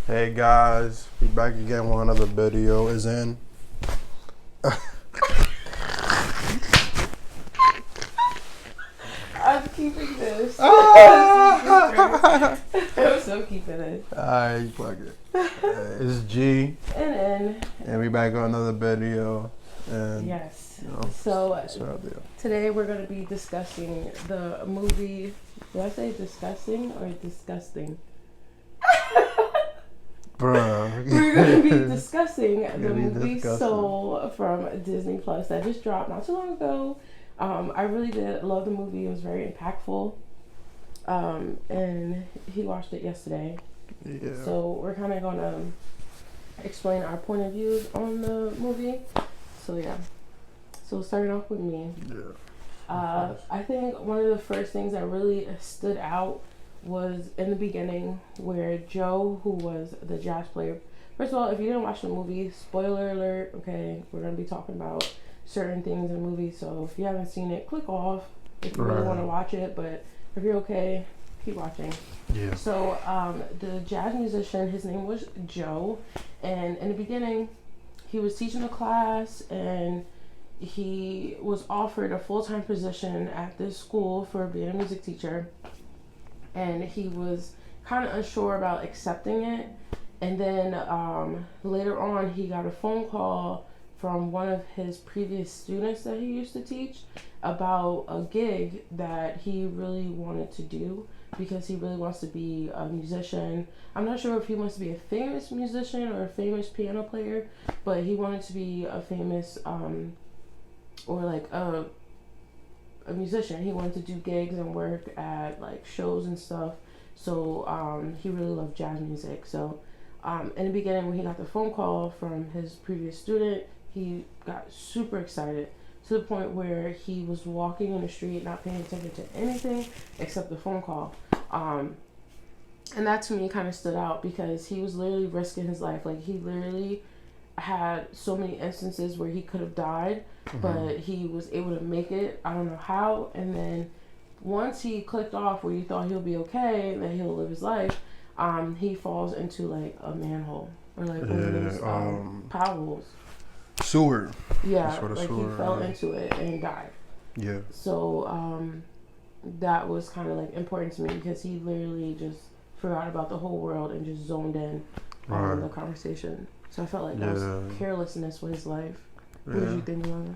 Hey guys, we back again with another video. Is in. I'm keeping this. I'm so keeping it. Alright, fuck it. It's G, and we back on another video. And Yes. you know, So that's what I'll do. today we're going to be discussing the movie. Did I say discussing or disgusting? Bruh. We're going to be discussing the Gonna be movie disgusting. Soul from Disney Plus that just dropped not too long ago. I really did love the movie. It was very impactful. And he watched it yesterday. Yeah. So we're kind of going to explain our point of views on the movie. So yeah. So starting off with me. Yeah. I think one of the first things that really stood out was in the beginning where Joe, who was the jazz player. First of all, if you didn't watch the movie, spoiler alert, okay, we're going to be talking about certain things in the movie. So if you haven't seen it, click off if you really want to watch it. But if you're okay, keep watching. Yeah. So the jazz musician, his name was Joe. And in the beginning, he was teaching a class and he was offered a full-time position at this school for being a music teacher, and he was kind of unsure about accepting it. And then later on he got a phone call from one of his previous students that he used to teach about a gig that he really wanted to do because he really wants to be a musician. I'm not sure if he wants to be a famous musician or a famous piano player, but he wanted to be a famous or like a musician. He wanted to do gigs and work at like shows and stuff. So he really loved jazz music. So in the beginning, when he got the phone call from his previous student, he got super excited to the point where he was walking in the street, not paying attention to anything except the phone call. And that to me kind of stood out because he was literally risking his life. Like he literally had so many instances where he could have died, but he was able to make it. I don't know how. And then once he clicked off where you thought he'll be okay and that he'll live his life, he falls into like a manhole or like one of those power holes. Sewer. Yeah, Sort of like sewer, he fell into it and died. Yeah. So that was kind of like important to me because he literally just forgot about the whole world and just zoned in on the conversation. So I felt like that was carelessness with his life. What did you think, Luana?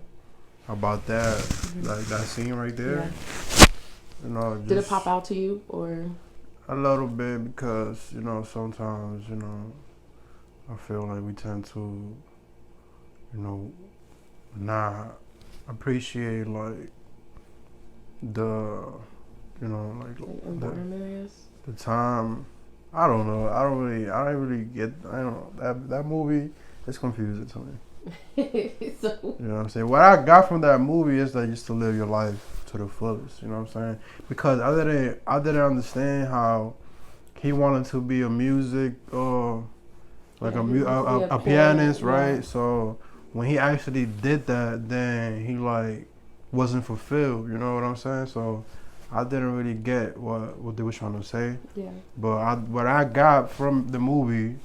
About that, like that scene right there. Yeah. You know, Did it pop out to you or? A little bit because, sometimes, I feel like we tend to, not appreciate like the, like environment, I guess. the time. I don't know. I don't really get. I don't know. That movie is confusing to me. So, You know what I'm saying? What I got from that movie is that you just to live your life to the fullest. You know what I'm saying? Because I didn't understand how he wanted to be a music like a pianist, right? Yeah. So when he actually did that, then he like wasn't fulfilled. You know what I'm saying? So I didn't really get what they were trying to say. Yeah. But what I got from the movie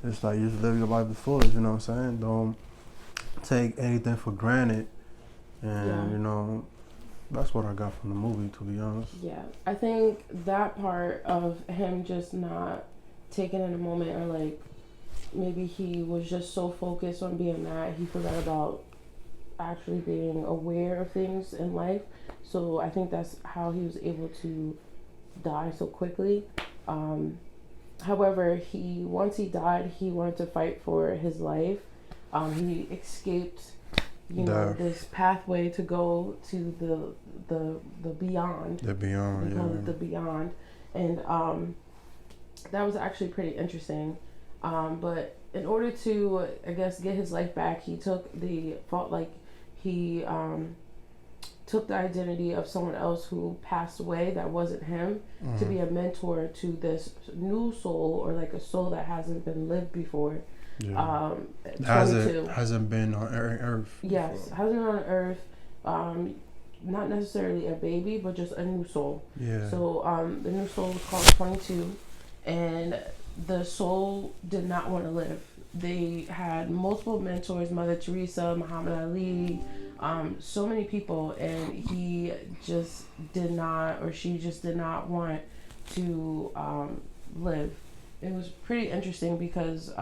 is like you just live your life to the fullest. You know what I'm saying? Don't take anything for granted, and that's what I got from the movie, to be honest. Yeah, I think that part of him just not taking in a moment, or like maybe he was just so focused on being that he forgot about actually being aware of things in life. So I think that's how he was able to die so quickly. However, once he died, he wanted to fight for his life. He escaped, this pathway to go to the beyond. The beyond, They call it the beyond, and that was actually pretty interesting. But in order to, I guess, get his life back, he took the fault, like he took the identity of someone else who passed away that wasn't him to be a mentor to this new soul, or like a soul that hasn't been lived before. Yeah. 22. Hasn't been on Earth. Yes, before. hasn't been on Earth. Not necessarily a baby, but just a new soul. Yeah. So the new soul was called 22, and the soul did not want to live. They had multiple mentors, Mother Teresa, Muhammad Ali, so many people, and he just did not, or she just did not want to live. It was pretty interesting because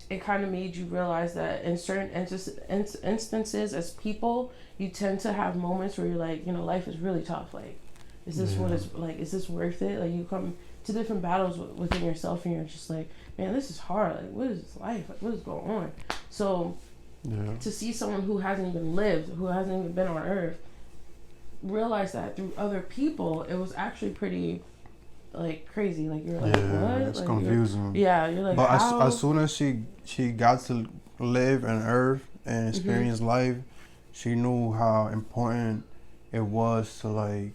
it kind of made you realize that in certain instances as people, you tend to have moments where you're like, life is really tough. Like, is this what it's like? Is this worth it? Like, you come to different battles within yourself and you're just like, man, this is hard. Like, what is this life? Like, what is going on? So to see someone who hasn't even lived, who hasn't even been on earth, realize that through other people, it was actually pretty like crazy. Like, you're like, what? It's like, confusing. You're like, but how? As soon as she got to live on earth and experience life, she knew how important it was to like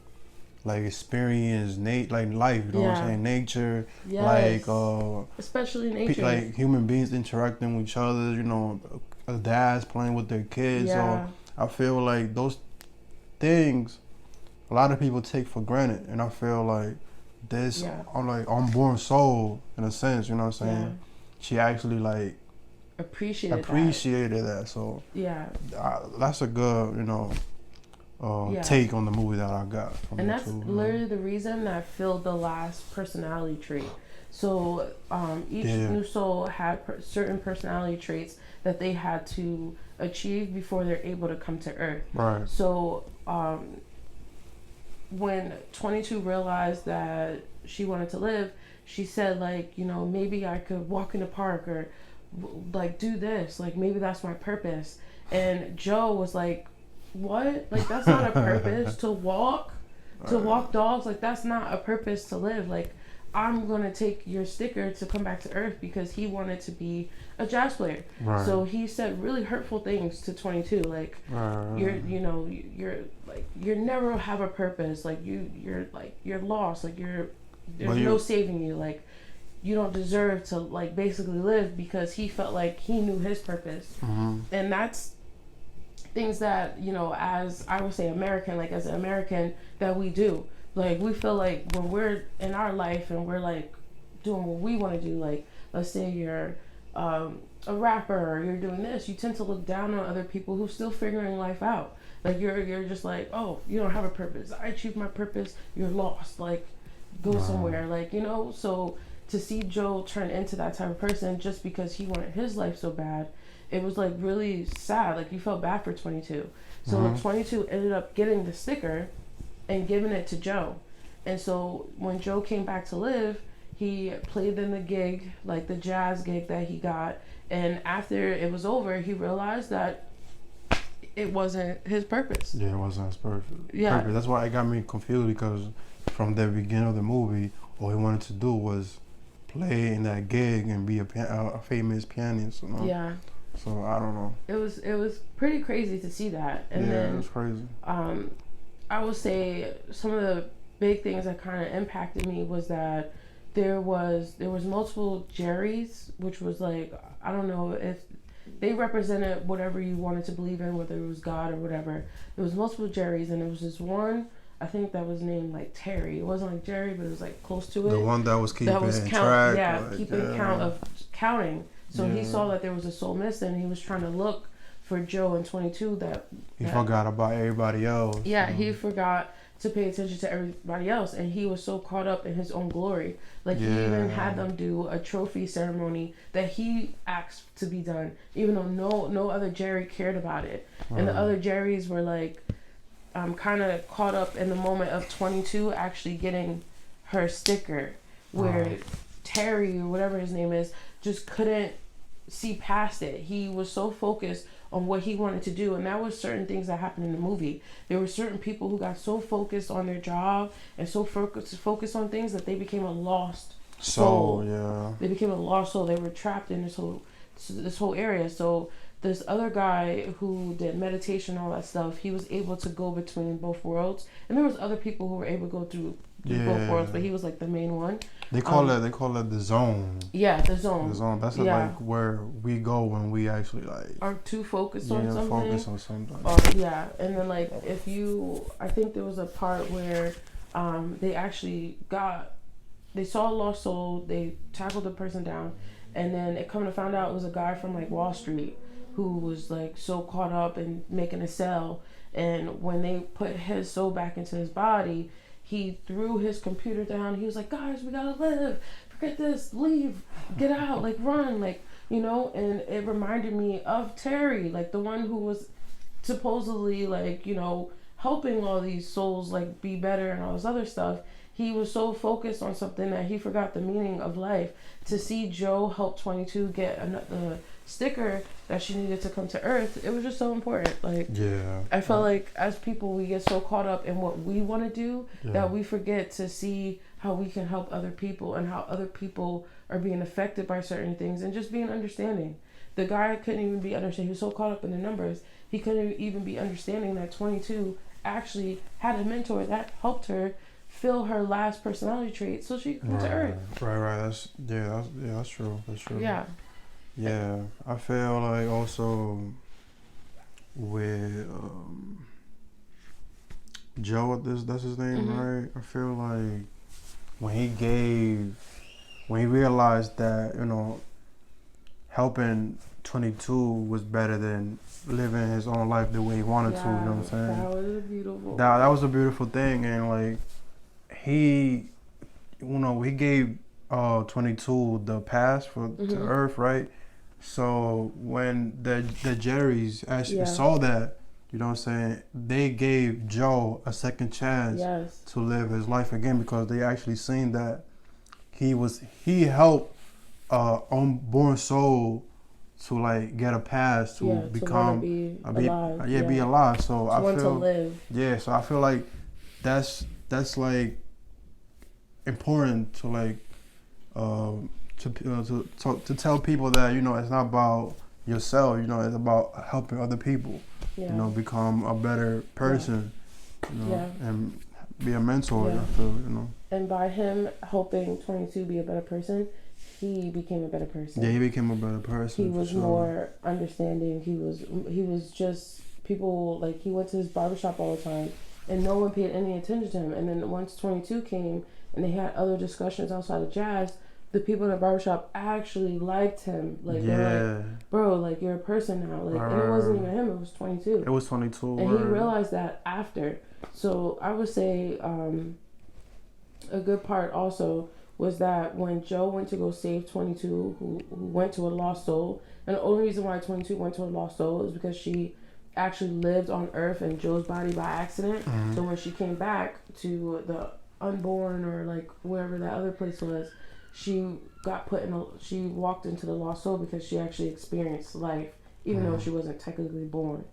experience life, you know what I'm saying, nature, especially nature, like human beings interacting with each other, dads playing with their kids. So I feel like those things a lot of people take for granted, and I feel like this unborn soul, in a sense, you know what I'm saying, she actually like appreciated that. So that's a good take on the movie that I got from. And that's literally the reason that filled the last personality trait. So each new soul had certain personality traits that they had to achieve before they're able to come to Earth. Right. So when 22 realized that she wanted to live, she said, like, maybe I could walk in the park or like do this, like maybe that's my purpose. And Joe was like, what? Like, that's not a purpose to walk dogs. Like, that's not a purpose to live. Like, I'm gonna take your sticker to come back to Earth because he wanted to be a jazz player. Right. So he said really hurtful things to 22. Like, you're never have a purpose. Like, you're lost. Like, there's no saving you. Like, you don't deserve to like basically live, because he felt like he knew his purpose. And that's things that, as I would say American, like as an American, that we do. Like, we feel like when we're in our life and we're like doing what we want to do, like let's say you're a rapper or you're doing this, you tend to look down on other people who's still figuring life out. Like, you're just like, oh, you don't have a purpose. I achieved my purpose. You're lost. Like, go somewhere. Like, so to see Joe turn into that type of person just because he wanted his life so bad, it was like really sad. Like, you felt bad for 22. So 22 ended up getting the sticker and giving it to Joe. And so when Joe came back to live, he played in the gig, like the jazz gig that he got. And after it was over, he realized that it wasn't his purpose. Yeah, it wasn't his purpose. Yeah. That's why it got me confused, because from the beginning of the movie, all he wanted to do was play in that gig and be a famous pianist. Yeah. So I don't know. It was pretty crazy to see that. And then it was crazy. I would say some of the big things that kind of impacted me was that there was multiple Jerrys, which was like, I don't know if they represented whatever you wanted to believe in, whether it was God or whatever. There was multiple Jerrys, and there was this one, I think, that was named like Terry. It wasn't like Jerry, but it was like close to it. The one that was keeping track. Yeah, keeping count of counting. So he saw that there was a soul missing. He was trying to look for Joe and 22 that he forgot about everybody else. Yeah, he forgot to pay attention to everybody else, and he was so caught up in his own glory. Like, he even had them do a trophy ceremony that he asked to be done, even though no other Jerry cared about it. And the other Jerrys were like kind of caught up in the moment of 22 actually getting her sticker, where Terry, or whatever his name is, just couldn't see past it. He was so focused on what he wanted to do, and that was certain things that happened in the movie. There were certain people who got so focused on their job and so focused on things that they became a lost soul. They became a lost soul. They were trapped in this whole area. So this other guy who did meditation and all that stuff, he was able to go between both worlds, and there was other people who were able to go through both worlds, but he was like the main one. They call it the zone. Yeah, the zone. The zone. That's like where we go when we actually like are too focused on something. Focus on something. And then like I think there was a part where they actually got they saw a lost soul. They tackled the person down, and then it come to find out it was a guy from like Wall Street who was like so caught up in making a sale. And when they put his soul back into his body, he threw his computer down. He was like, "Guys, we gotta live. Forget this. Leave. Get out. Like run. Like you know." And it reminded me of Terry, like the one who was supposedly like helping all these souls like be better and all this other stuff. He was so focused on something that he forgot the meaning of life. To see Joe help 22 get the sticker that she needed to come to Earth, it was just so important. Like, yeah, I felt like as people, we get so caught up in what we want to do that we forget to see how we can help other people and how other people are being affected by certain things and just being understanding. The guy couldn't even be understanding. He was so caught up in the numbers. He couldn't even be understanding that 22 actually had a mentor that helped her fill her last personality trait so she could come to Earth. Right. That's true. That's true. Yeah. Yeah, I feel like also with Joe, that's his name, right? I feel like when he realized that helping 22 was better than living his own life the way he wanted to. You know what I'm saying? That was beautiful. That was a beautiful thing, and like he gave 22 the pass to Earth, right? So when the Jerrys actually saw that, you know what I'm saying, they gave Joe a second chance to live his life again, because they actually seen that he helped unborn soul to like get a pass to become be alive. So I feel to live. Yeah, so I feel like that's like important to like to tell people that it's not about yourself. It's about helping other people. Become a better person. And be a mentor. I feel. And by him helping 22 be a better person, he became a better person. Yeah, he became a better person. He was more understanding. He was just people, like, he went to his barbershop all the time and no one paid any attention to him. And then once 22 came and they had other discussions outside of jazz, the people in the barbershop actually liked him. Like, they're like, bro, like, you're a person now. Like, and it wasn't even him, it was 22. It was 22. And he realized that after. So I would say a good part also was that when Joe went to go save 22, who went to a lost soul, and the only reason why 22 went to a lost soul is because she actually lived on Earth in Joe's body by accident. So when she came back to the unborn, or like wherever that other place was, she got she walked into the lost soul because she actually experienced life, even though she wasn't technically born.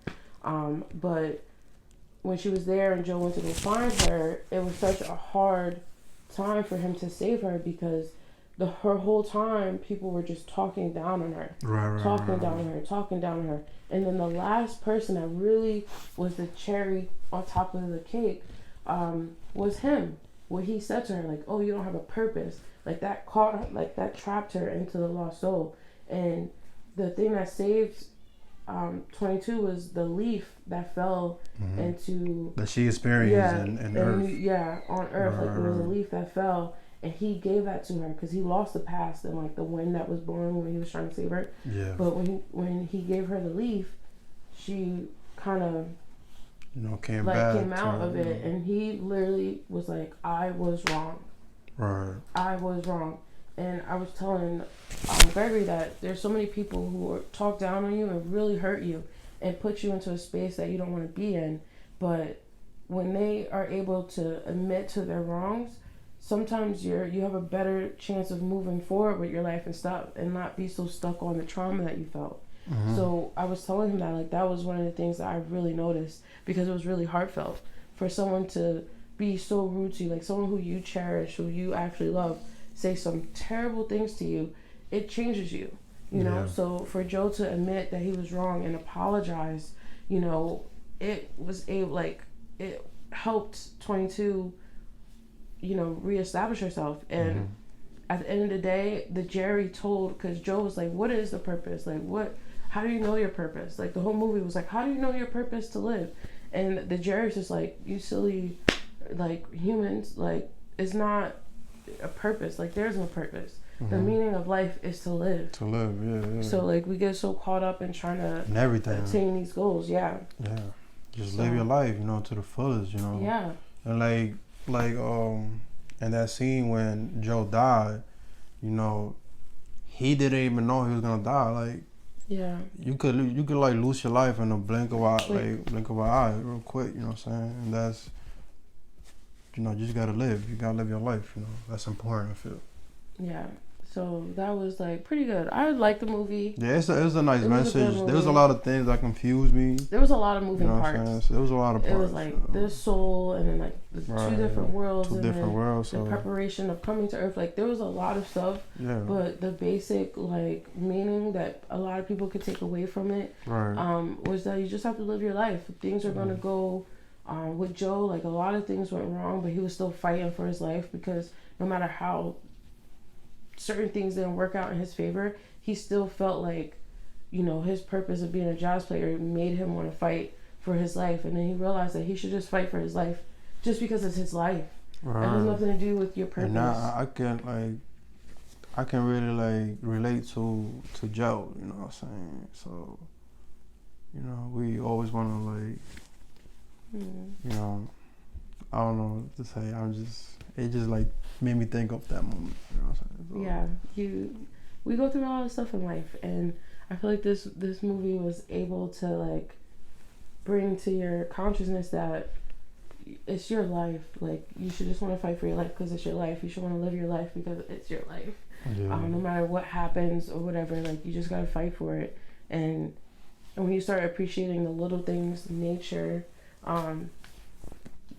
But when she was there and Joe went to go find her, it was such a hard time for him to save her, because her whole time people were just talking down on her, talking down on her. And then the last person that really was the cherry on top of the cake was him. What he said to her, like, "Oh, you don't have a purpose." Like, that that trapped her into the lost soul. And the thing that saved 22 was the leaf that fell into that she experienced in Earth. On Earth. Like, there was a leaf that fell, and he gave that to her because he lost the past and like the wind that was blowing when he was trying to save her. But when he gave her the leaf, she kind of came out of it, and he literally was like, "I was wrong. I was wrong." And I was telling Gregory that there's so many people who talk down on you and really hurt you and put you into a space that you don't want to be in. But when they are able to admit to their wrongs, sometimes you have a better chance of moving forward with your life and not be so stuck on the trauma that you felt. So I was telling him that, like, that was one of the things that I really noticed, because it was really heartfelt for someone to be so rude to you, like someone who you cherish, who you actually love, say some terrible things to you. It changes you, you know. So for Joe to admit that he was wrong and apologize, it helped 22, reestablish herself. And at the end of the day, the Jerry told, because Joe was like, "What is the purpose? Like, how do you know your purpose?" Like, the whole movie was like, how do you know your purpose to live? And the Jerry's just like, "You silly, like, humans, like, it's not a purpose. Like there's no purpose. Mm-hmm. The meaning of life is to live. To live, yeah. So like we get so caught up in trying to and everything. attain these goals. Yeah. Yeah. Just live your life, you know, to the fullest, you know. Yeah. And in that scene when Joe died, you know, he didn't even know he was gonna die. Like, yeah, you could like lose your life in a blink of an eye, real quick. You know what I'm saying? And that's, you know, you just gotta live. You gotta live your life. You know, that's important. I feel. Yeah. So that was like pretty good. I liked the movie. Yeah, it was a nice message. There was a lot of things that confused me. There was a lot of moving parts. So there was a lot of parts. It was like this soul, and then like the two different worlds, So the preparation of coming to Earth. Like there was a lot of stuff. Yeah. But the basic like meaning that a lot of people could take away from it, was that you just have to live your life. Things are gonna go. With Joe, like a lot of things went wrong, but he was still fighting for his life because no matter how certain things didn't work out in his favor, he still felt like, you know, his purpose of being a jazz player made him want to fight for his life. And then he realized that he should just fight for his life just because it's his life. Right. It has nothing to do with your purpose. And now I can really like relate to Joe, you know what I'm saying? So, you know, we always want to like, you know, I don't know what to say. It just like made me think of that moment. You know what I'm saying? So, yeah, we go through a lot of stuff in life, and I feel like this movie was able to like bring to your consciousness that it's your life. Like you should just want to fight for your life because it's your life. You should want to live your life because it's your life. Yeah. No matter what happens or whatever, like you just gotta fight for it. And when you start appreciating the little things, nature,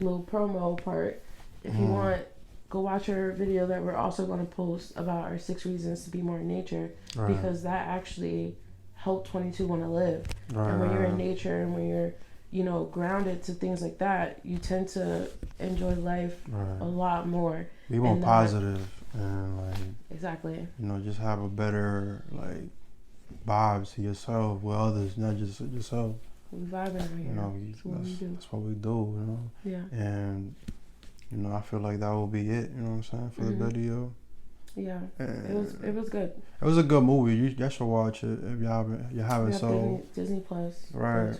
little promo part. If you want, go watch our video that we're also going to post about our 6 reasons to be more in nature, because that actually helped 22 want to live. And when you're in nature and when you're, you know, grounded to things like that, you tend to enjoy life a lot more. Be more positive and like exactly. You know, just have a better like vibes to yourself with others, not just yourself. We vibing out here. You know, that's what we do. You know. Yeah. And you know, I feel like that will be it. You know what I'm saying for the video. Yeah. And it was good. It was a good movie. You should watch it if you haven't. So Disney Plus. Right.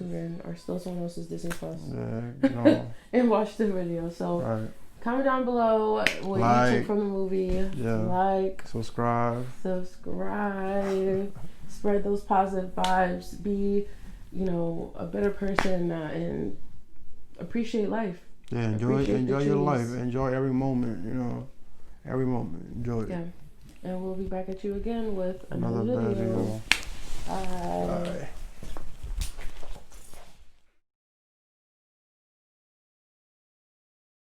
Or still someone else's Disney Plus. Yeah. You know. And watch the video. So. Comment down below what you took from the movie. Yeah. Like. Subscribe. Spread those positive vibes. Be, you know, a better person and appreciate life. Yeah, enjoy your life. Enjoy every moment, you know. Every moment. Enjoy it. Yeah. And we'll be back at you again with another video.